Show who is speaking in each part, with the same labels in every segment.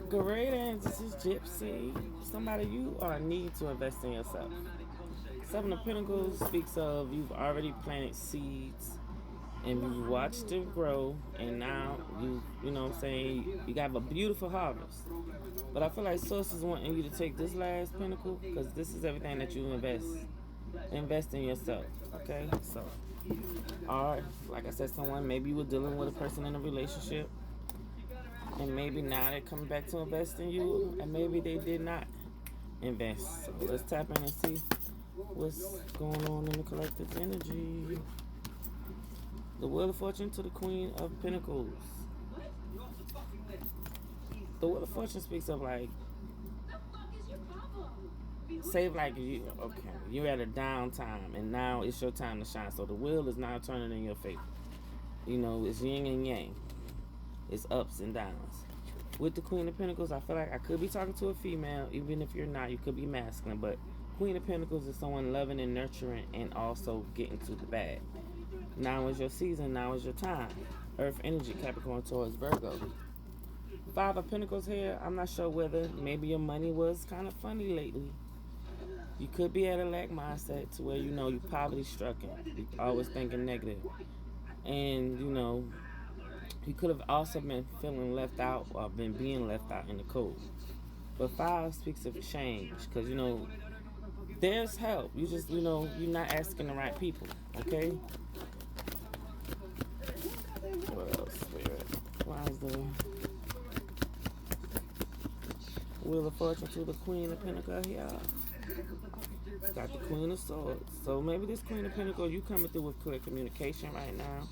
Speaker 1: Greetings, this is Gyp-C. Somebody, you are need to invest in yourself. Seven of Pentacles speaks of you've already planted seeds and you've watched it grow, and now you know what I'm saying, you got a beautiful harvest. But I feel like Source is wanting you to take this last Pentacle because this is everything that you invest in yourself. Okay, so, or like I said, someone, maybe you were dealing with a person in a relationship, and maybe now they're coming back to invest in you, and maybe they did not invest. So let's tap in and see what's going on in the collective's energy. The Wheel of Fortune to the Queen of Pentacles. The Wheel of Fortune speaks of like, say like you're at a downtime and now it's your time to shine. So the wheel is now turning in your favor. You know, it's yin and yang. It's ups and downs. With the Queen of Pentacles, I feel like I could be talking to a female, even if you're not, you could be masculine, but Queen of Pentacles is someone loving and nurturing and also getting to the bag. Now is your season, now is your time. Earth energy, Capricorn, Taurus, Virgo. Five of Pentacles here, I'm not sure whether maybe your money was kind of funny lately. You could be at a lack mindset to where you know you poverty stricken. You always thinking negative. And you know, you could have also been feeling left out or been being left out in the cold. But five speaks of change because you know there's help. You just you're not asking the right people. Okay. What else? Why is the Wheel of Fortune to the Queen of Pentacles here? Got the Queen of Swords. So maybe this Queen of Pentacles, you coming through with clear communication right now.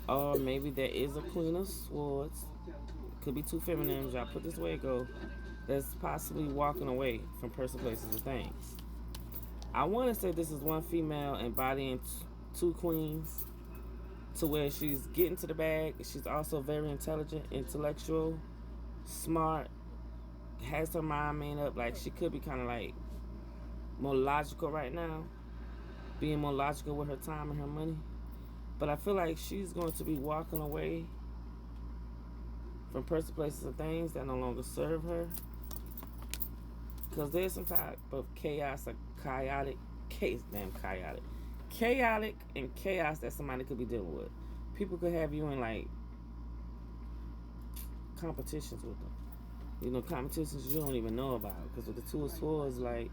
Speaker 1: Or maybe there is a Queen of Swords. Could be two feminines. Y'all put this way it go. That's possibly walking away from person, places, and things. I want to say this is one female embodying two queens to where she's getting to the bag. She's also very intelligent, intellectual, smart, has her mind made up. Like she could be kind of like more logical right now, being more logical with her time and her money. But I feel like she's going to be walking away from person, places, and things that no longer serve her. Because there's some type of chaos, chaotic and chaos that somebody could be dealing with. People could have you in like competitions with them. You know, competitions you don't even know about. Because with the Two of Swords, like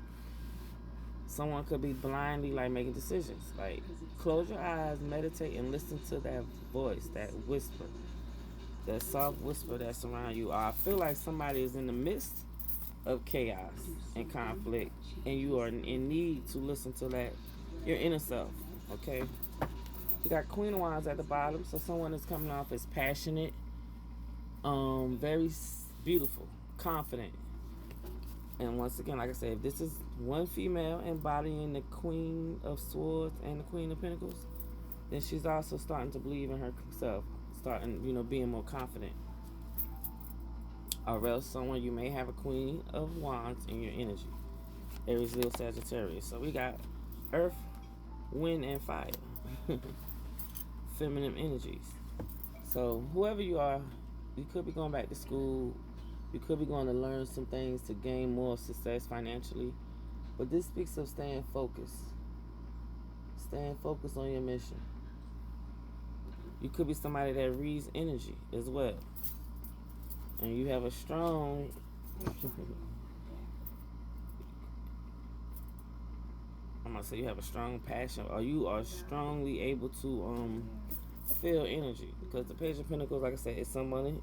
Speaker 1: someone could be blindly like making decisions. Like close your eyes, meditate, and listen to that voice, that whisper, that soft whisper that's around you. I feel like somebody is in the midst of chaos and conflict, and you are in need to listen to that, your inner self. Okay. You got Queen of Wands at the bottom, so someone is coming off as passionate, very beautiful, confident. And once again, like I said, if this is one female embodying the Queen of Swords and the Queen of Pentacles, then she's also starting to believe in herself, starting, being more confident. Or else someone, you may have a Queen of Wands in your energy. Aries, Leo, Sagittarius. So we got Earth, Wind, and Fire. Feminine energies. So whoever you are, you could be going back to school. You could be going to learn some things to gain more success financially. But this speaks of staying focused. Staying focused on your mission. You could be somebody that reads energy as well. And you have a strong I'm gonna say you have a strong passion, or you are strongly able to feel energy. Because the Page of Pentacles, like I said, is someone.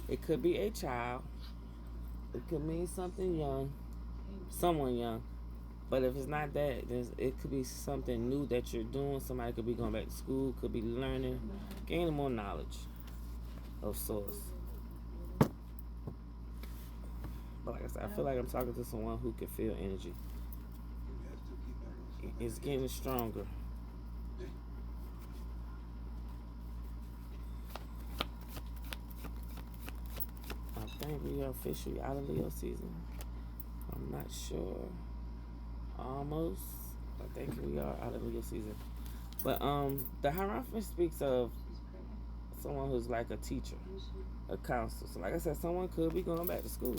Speaker 1: It could be a child. It could mean something young, someone young. But if it's not that, then it could be something new that you're doing. Somebody could be going back to school, could be learning, gaining more knowledge of sorts. But like I said, I feel like I'm talking to someone who can feel energy. It's getting stronger. I think we are officially out of Leo season. I'm not sure. Almost. I think we are out of Leo season. But the Hierophant speaks of someone who's like a teacher, a counselor. So like I said, someone could be going back to school.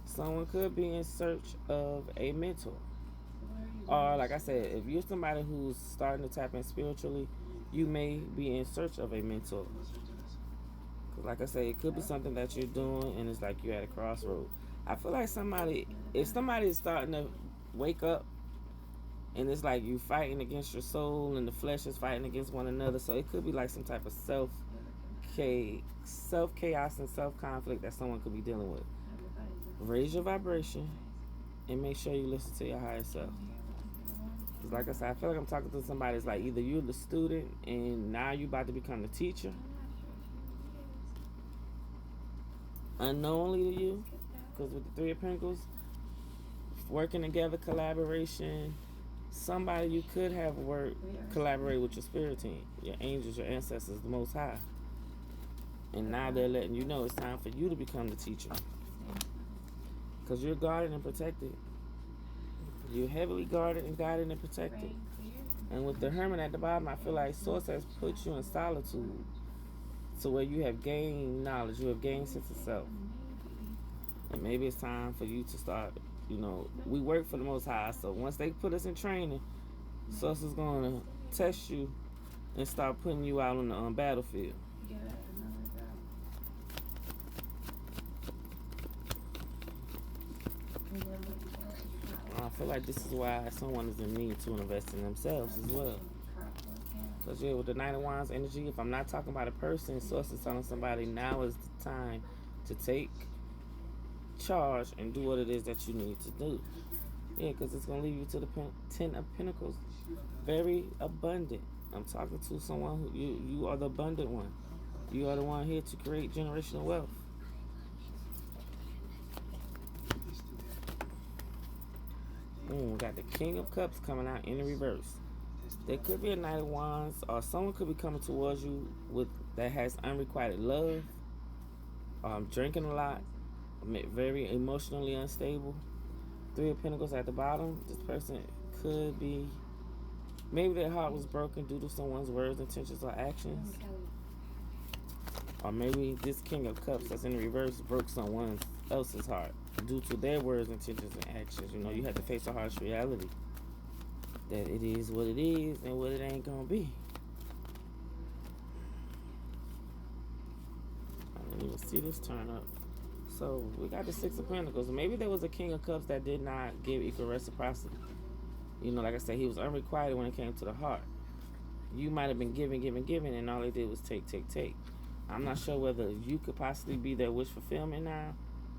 Speaker 1: Someone could be in search of a mentor. Or like I said, if you're somebody who's starting to tap in spiritually, you may be in search of a mentor. Cause like I said, it could be something that you're doing and it's like you're at a crossroad. I feel like if somebody is starting to wake up and it's like you fighting against your soul and the flesh is fighting against one another, so it could be like some type of self chaos and self conflict that someone could be dealing with. Raise your vibration and make sure you listen to your higher self. Cause like I said, I feel like I'm talking to somebody. It's like either you're the student and now you're about to become the teacher, unknowingly to you. Because with the Three of Pentacles, working together, collaboration, somebody you could have collaborate with your spirit team, your angels, your ancestors, the Most High. And now they're letting you know it's time for you to become the teacher. Because you're guarded and protected. You're heavily guarded and guided and protected. And with the Hermit at the bottom, I feel like Source has put you in solitude to where you have gained knowledge, you have gained sense of self. And maybe it's time for you to start, we work for the Most High, so once they put us in training, Source is going to test you and start putting you out on the battlefield. I feel like this is why someone is in need to invest in themselves as well. Because with the Knight of Wands energy, if I'm not talking about a person, Source is telling somebody now is the time to take charge and do what it is that you need to do. Yeah, because it's going to lead you to the Ten of Pentacles. Very abundant. I'm talking to someone who you are the abundant one. You are the one here to create generational wealth. We got the King of Cups coming out in the reverse. There could be a Knight of Wands, or someone could be coming towards you that has unrequited love, drinking a lot, very emotionally unstable. Three of Pentacles at the bottom. This person could be, maybe their heart was broken due to someone's words, intentions, or actions. Or maybe this King of Cups that's in the reverse broke someone else's heart due to their words, intentions, and actions. You have to face a harsh reality that it is what it is and what it ain't gonna be. I didn't even see this turn up. So we got the Six of Pentacles. Maybe there was a King of Cups that did not give equal reciprocity. Like I said, he was unrequited when it came to the heart. You might have been giving, and all they did was take. I'm not sure whether you could possibly be their wish fulfillment now,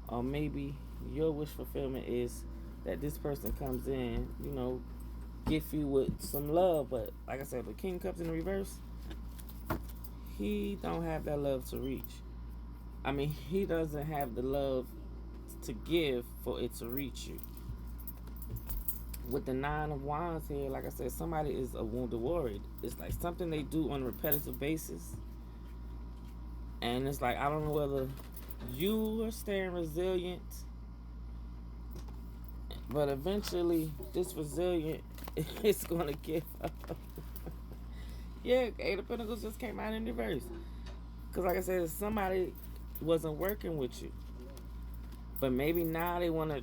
Speaker 1: or maybe your wish fulfillment is that this person comes in, gift you with some love. But like I said, the King of Cups in reverse, he don't have that love to reach. He doesn't have the love to give for it to reach you. With the Nine of Wands here, like I said, somebody is a wounded warrior. It's like something they do on a repetitive basis. And it's like, I don't know whether you are staying resilient, but eventually this resilient is going to give up. Yeah, Eight of Pentacles just came out in reverse. Because like I said, somebody wasn't working with you. But maybe now they want to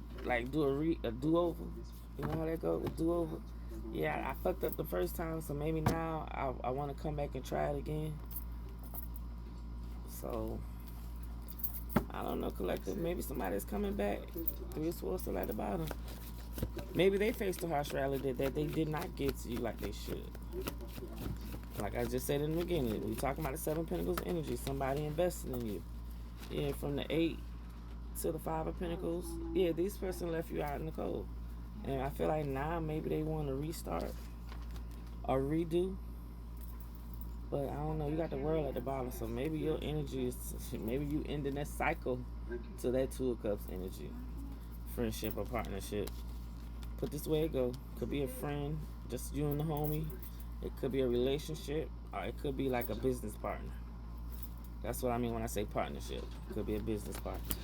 Speaker 1: do a do-over. You know how that goes, a do-over? Yeah, I fucked up the first time, so maybe now I want to come back and try it again. So, I don't know, collective. Maybe somebody's coming back. Three of Swords still at the bottom. Maybe they faced a harsh reality that they did not get to you like they should. Like I just said in the beginning, we talking about the Seven of Pentacles energy. Somebody investing in you. Yeah, from the 8 to the 5 of Pentacles. Yeah, this person left you out in the cold. And I feel like now maybe they want to restart or redo. But I don't know, you got the World at the bottom, so maybe your energy is, maybe you ending that cycle to that Two of Cups energy. Friendship or partnership. Put this way it go. Could be a friend, just you and the homie. It could be a relationship, or it could be like a business partner. That's what I mean when I say partnership. It could be a business partner.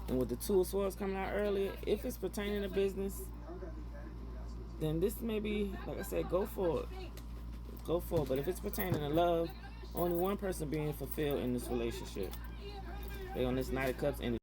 Speaker 1: And with the Two of Swords coming out earlier, if it's pertaining to business, then this may be, like I said, go for it. Go for it. But if it's pertaining to love Only one person being fulfilled in this relationship. They on this Knight of Cups energy.